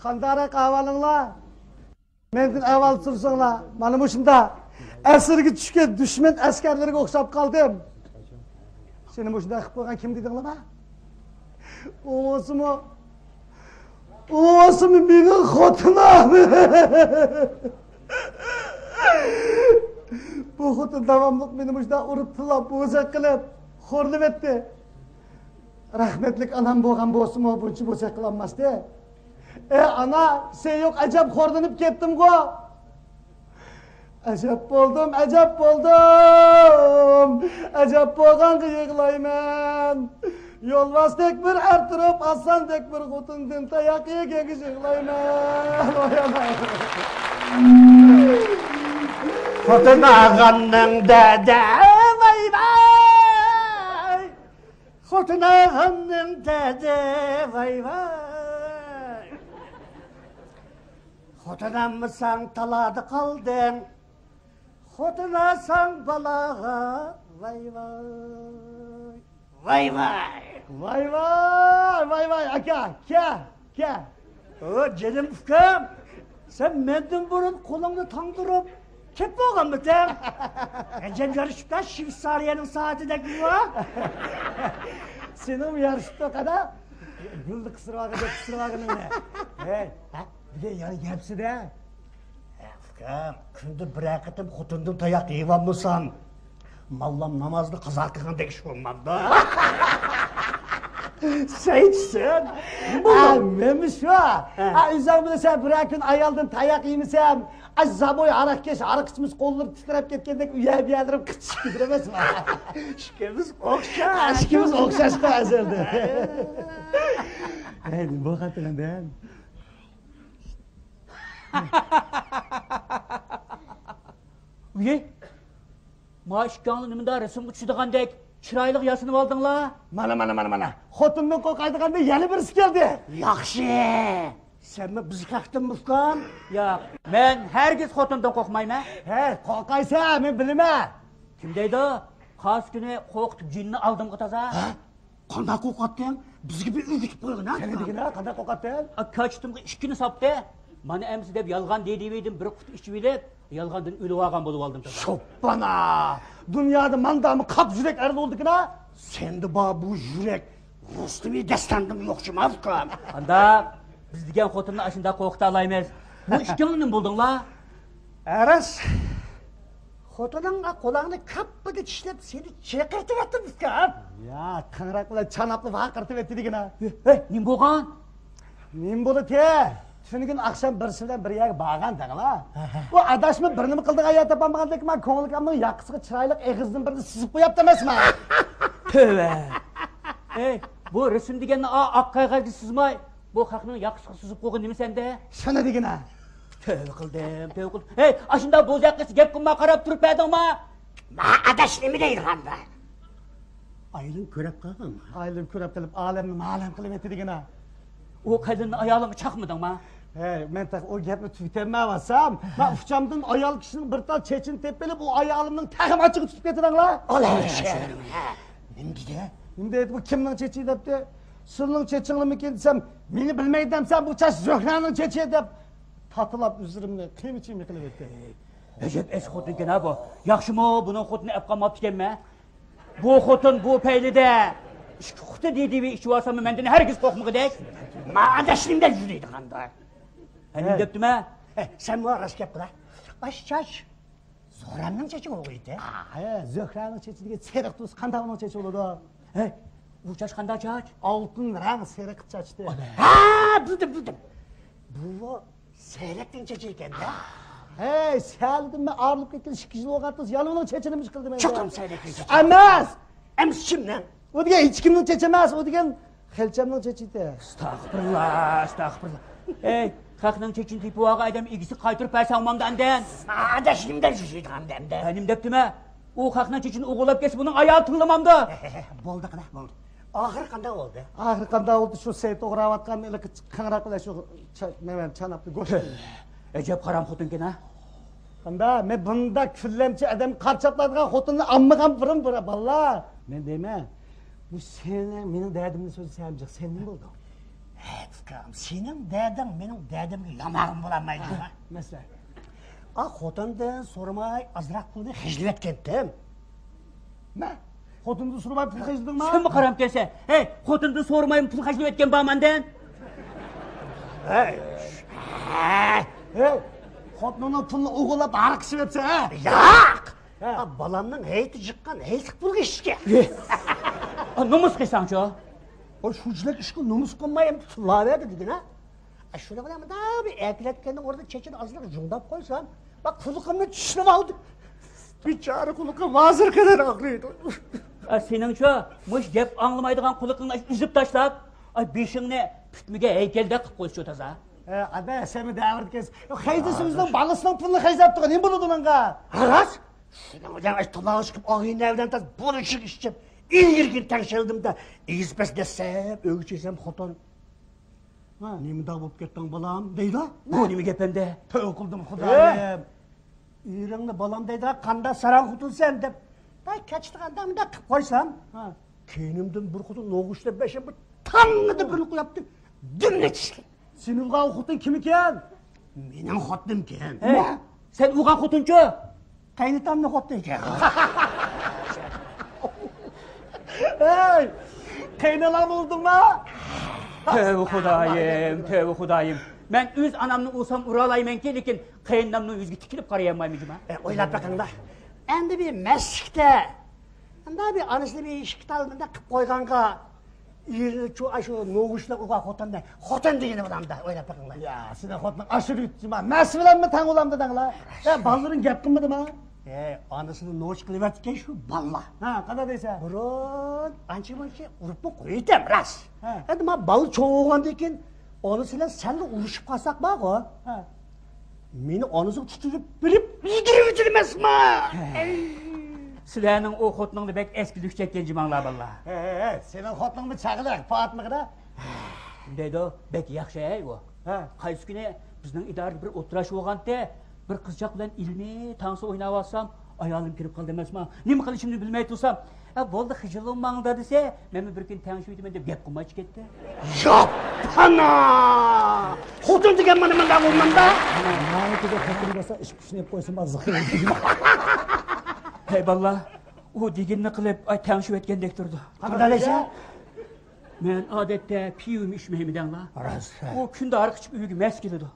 Qandarak ahvalinglar? Mendan avval tursanglar, mana bu shunda asirga tushgan dushman askarlariga o'xshab qoldim. Seni bu shunda qilib qo'ygan kim dedinglar? O'simi mening xotinim. Bu xotin davomli meni bu shunda urib tillab, bo'zaq qilib, xo'rlab etdi. Rahmetlik anam bo'lgan bo'lsa-mu, buncha bo'zaq qilolmasdi. Ana, sen yok acayip xorlanıp kettim go. Acayip buldum. Acayip bolgan yığılayman. Yolvasdek bir ertirip, asandek bir xotundin tayak yegen yığılayman. Xotun ağanның dede vay vay. Xotun ağanның dede vay vay. Xotinamsan taladı qaldın. Xotinasan balağa vay vay. Vay vay. Aka, ke. O canım ufkam. Sen menden burun kolunu tandırıp kep boğan mı tem? Ecem yarışıpta Şivsariye'nin saatinde gibi var. Senin yarışıpta kadar güldü kısırvağının ne? Bir de yani hepsi de. Ufkam, kündü bırakıtım xotundun tayak eyvan mısan? Mallam namazlı kaza kıkan iş olmam da. Sen. Memiş var. Üzerinde sen bırakın ayaldın tayak yemişsem. Zaboy arakkeş, arık içmiş kolları titrep ketkendek üye bir yerlerim kıçık gidiremez mi? Aşkımız okşaş. Aşkımız okşaşta azaldı. Neydi bu hatırlan ben? Uye, maaşkanlı niminde resim uçudağandek çıraylık yasınıp aldınla. Mana. Xotundan qo'rqaydiganda yana birisi keldi. Yaxşı. Sen mi bizi kalktın Mufkan? Ya, ben herkes xotundan korkmayım. Qo'rqaysan, men bilmayman. Kim deydi o? Qas günü qo'rqitib jinni aldım qataza. Qanday qo'rqatding? Bizga bir urgitib qo'ygin ha? Seni degina qanday qo'rqatding? Kaçtımga 2 kun sapdı. Mana emsi deb yalgan deydiğim bir qut içib edip, yalgandan ölüp algan bolup aldım taza. Şoppana! Dünyada mandamı kap yürek erdi oldu ki na? Sendi ba bu yürek Rustumi destandım yokçu Mufkan. Anda biz degan xotinni aşında qo'rqita olamiz. Bu ishkingni buldingla? Aras. Xotiningga qo'lingni kappida tishlab seni chaqirtib etdi Mufkan. Ya, qangraq bilan chanapli vaqirtib etdi degina. Nim bo'lgan? Nim bo'ldi te? Shunigin akşam birisi bilan bir yerga borgan dag'ala. Bu adashma birini qildiq ayat topolmaganlik men ko'nglimning yaqisiga chiroyli eg'izning birini sizib qo'yapti emasman. Tövbe. Bu resim deganni oq qog'ozga sizmay, bu haqning yaqisiga sizib qo'ygan nima senda? Shuna degina. Tövbe qildim. Ashunda bo'zaqqa gap qilmay qarab turib edingmi? Ma adash nima deydi qanda? Aylin ko'rab qolganmi? Aylin ko'rab qilib olamni ma'lum qilib etdi degina. O kadının ayağını çakmadın mı? Men o gapni tutamavsam, men uçamdan ayol kishining bir tal chechin tepelib, u ayolimning tag'im ochiq tutib ketdinglar. Nima dedi? Nima dedi? Bu kimning chechi debdi? Sizning chechinglimikin desam, meni bilmaydimsan, bu chash Zohraning chechi deb tatilab uzrimni qiymichimi qilib etdi. Recep es xotin gene bu. Yaxshimi buning xotini ap qolmabdi ekanmi? Bu xotin bu peylide. Xuti deydi ve işi varsa menden herkes korkmuyor. Ma adaşlimda yürüydü qanda. Hani deptim ha? Sen bu rast gap qila. Başçaş. Zohranning chechi o'g'iydi. Zohraning chechi degan seriq do'st qanday uning chechi bo'ladi? Bu chash qanday chach? Oltin rang seriq chachdi. Bildim. Bu seriqning chechi ekan-da. Saldim men arilib ketgan 2 yil o'qatdingiz, yalingning chechini mish qildim men. Cho'qim seriqning chechi. Emas! Ems kimdan? O degan hech kimning chechi emas, o degan xelchamning chechidi. Astagfirullah. Xalqning chechini tepib olgan odam egisi qaytirib bersa olmamdan. Adashimda yurishdi qandamda. Benim deptim ha? O xalqning chechini o'g'irlab kelsa buning ayoli tinglamamdi. Bo'ldi qana, bo'ldi. Oxir qanday bo'ldi? Oxir qanday bo'ldi? Shu sey to'g'rayotgan ilk qangraq bilan shu men chanapni go'sht. Ajab qaram xotinken ha? Qanday? Men bunda kullamchi odam qarchatladigan xotinni ammigan birim balla. Men deyman, bu seni mening dardimni so'zlaysan, sen nima bo'ldi? Senin derdin benim derdimle yamağım bulamaydı. Mesela. Xotindan so'ramay azroq pulni hijlat ketdim. Ne? Xotinni so'ramay pul hijladingmi? Sen mi qaram kelsa? Hey, xotinni so'ramaymi pul hajlab etgan bamandan? Hey, xotinning pulni o'g'irlab arqishib yotsa, ha? Yo'q. Balamning hayti chiqqan, haytiq pulga ishga. Nomus qilsang-chi? O shunchalik ishga nomus qilmayim, tutulaverdi degan, ha? Shuna bilan bir aklatganning o'rnida chechini ozroq jungdab qo'ysam, bak quluqimni tushirib oldi. Bichora quluqim vazir kadar og'riydi. Seningcha, mush gap anglamaydigan quliqingni uzib tashlab, beshingni putmiga haykalda qilib qo'yishchi toza. Ada, sen mi davr kes? Haydisi o'zining balasining pulini haydab turgan, nima bo'ladi unga? Haras? Shuning bilan talosh qilib og'inlardan tas bo'lishib ishchib, ilgirgin tanshildimda, izbas desam, o'g'chesam xotin. Nimada bo'lib ketding balam deydi? Bu nima gap endi? To'y qildim xudoyim. Uyringni balam deydi, qanda saran qutulsan deb. Kechtirganda bunday qilib qo'ysam, keynimdan bir xotin no'g'ishlab beshim bir tangida bir qo'yapti. Dimni tishli. Sening o'g'il xotin kim ekan? Mening xotinim ekan. Sen o'g'an xotinchi? Qaynatamning xotini ekan. Hey! Qaynalar bo'ldingmi? Tövbe Xudoyim. Men o'z anamni o'lsam uralaymanki, lekin qaynonamning yuziga tikilib qarayolmayman. O'ylab baqinglar. Endi bir masjidda, endi bir anasini bir ishqitalmanda qilib qo'yganga, shu no'g'ishlar o'g'il xotinda, xotin degani bilamda, o'ylab baqinglar. Ya, sening xotining ashir yutdimi? Mas bilanmi tang bo'lam dedinglar? Balaring gap qilmadimi? Anasini no'sh qilyapti shu balla. Qanday deysan? Burun, ancha-muncha urib qo'ydim, ras. Endi men bal cho'g'andan keyin onasilar senga urushib qolsak bo'g'o. Meni onasi tutib bilib, yigirib emasmi? Sizlarning o xotiningni bek eskilik chekkan jimanglar billah. Sening xotiningni chaqilaq, Fatmag'ida. Deydi, bek yaxshi-ey u. Qaysi kuni bizning idorada bir o'tirash bo'lganda, bir qizchaq bilan ilmiy tansi o'ynab olsam, ayolim kirib qoldi emasmi? Nima qilishimni bilmay tursam, bo'ldi xijillanmangda desa, men bir kun tanishib o'taman deb gap qilmay ketdi. Yo'q, ana! Xotin degan mana bunday bo'lmanda. Mana degan xotin bo'lsa, ish kuchnib qo'ysin, zixir. Hey balla, u deginni qilib tanishib o'tgandek turdi. Qanday deysan? Men odatda piyum ichmaymidanlar. U kunda aroq ichib uyga mas keladi.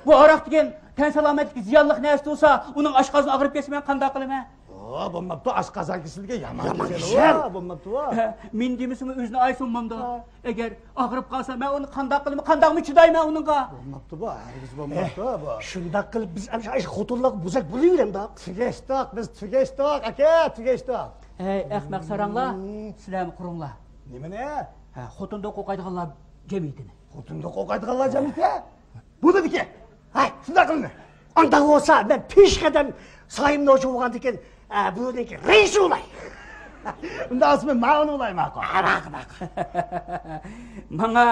Bu aroq degan tan salomatlikka ziyonli narsa bo'lsa, uning oshqozoni og'rib ketsa men qanday qilaman? Bo'lmabdi, oshqozon kasalligiga yomon. Bo'lmabdi. Men demisimi o'zini aysunmanda. Agar og'rib qolsa, men uni qanday qilaman? Qandaymi chidayman uningga? Bo'lmabdi bu, harigiz bo'lmabdi bu. Shunday qilib biz ana shu xotinlar buzak bo'laveramda. Tugashdiq, biz tugashdiq, aka, tugashdiq. Ey, ahmoq saranglar, sizlarni quringlar. Nimani? Xotinda qo'qaydiganlar jamiyatini. Xotinda qo'qaydiganlar jamiyati? Bu dediki. Shunday qildi. Anda bo'lsa, men peshqadam soyimni ochib olgandan keyin buniki reis o'lay. Unda asmi ma'un o'layman aka. Menga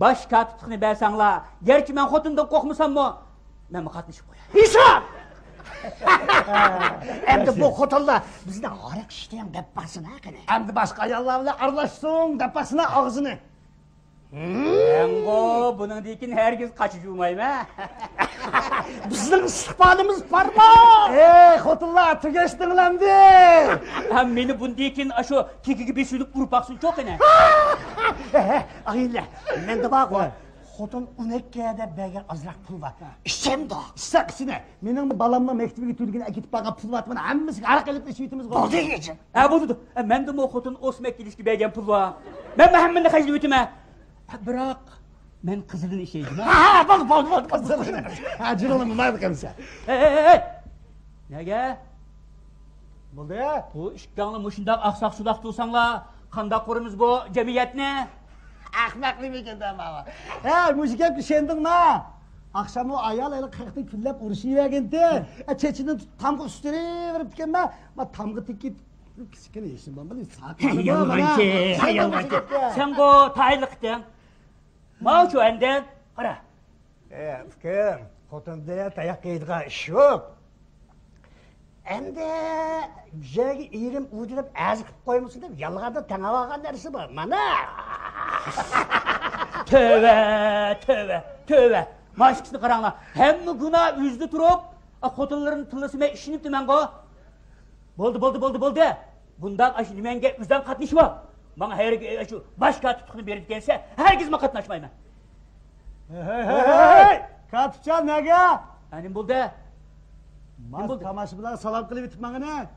bosh katiblikni bersanglar, garchi men xotindan qo'rqmasammi, men qatnashib qo'yaman. Hisob! Endi bu xotinlar bizni aroq ichdan dappasini qani. Endi boshqa ayollar bilan aralashsin, dappasini og'zini. Mengo buningdan hergiz qochib yurmayman. Bizning istiqbolimiz bormi? Xotinlar tugashdinglarmi? Ham meni bundan shu tekiga besilib urib baqsin cho'qina. Ayla, menda bor. Xotin 12 da bergan azroq pul bor. Ishimda. Ishsaqsini. Mening balamni maktabiga to'lgan akitib bergan pul bor. Mana hammasiga aroq qilib ishitimiz bor. Bo'ldi. Bo'ldi. Menda bu xotin o'smak kelishga bergan pul bor. Men hammani hajlab o'taman. Biroq men qizilini ishlayman. Bo'l. Jiro'ni mayli qilsa. Ey. Nega? Bo'ldi. Bu ishkangni mushundaq aqsoq sudaq tursanglar, qanday qurimiz bu jamiyatni? Ahmoqlik ekanda mama. Mush gapga ishondingmi? Akşam o ayol ele qirqni kunlab urushaverganda, chechini tamga ustiraverib ekanman. Men tamga tikib kichkina ishim bor, bilasiz. Yolg'onchi. Sen bu tayliqdan. Mavchu endi. Qara. Fikr, xotinda tayoq yeydigan ish yo'q. Endi joyga erim o'dirib aziq qilib qo'ymasin deb yalg'ada tangab olgan narsa bor. Mana. Tövbe. Maşkısını qaranglar. Hemmi günah yüzde turup, xotinlarini tillasime işinipti men go. Bo'ldi. Bundan aşı nimenge üzden katlaşma. Bana her şu başka tutukunu berip gelse herkesme katlaşmayman. Hey! Katupcan nege? Anim bo'ldi. Mas tamaşı bilan salam qilib bitib manga ne?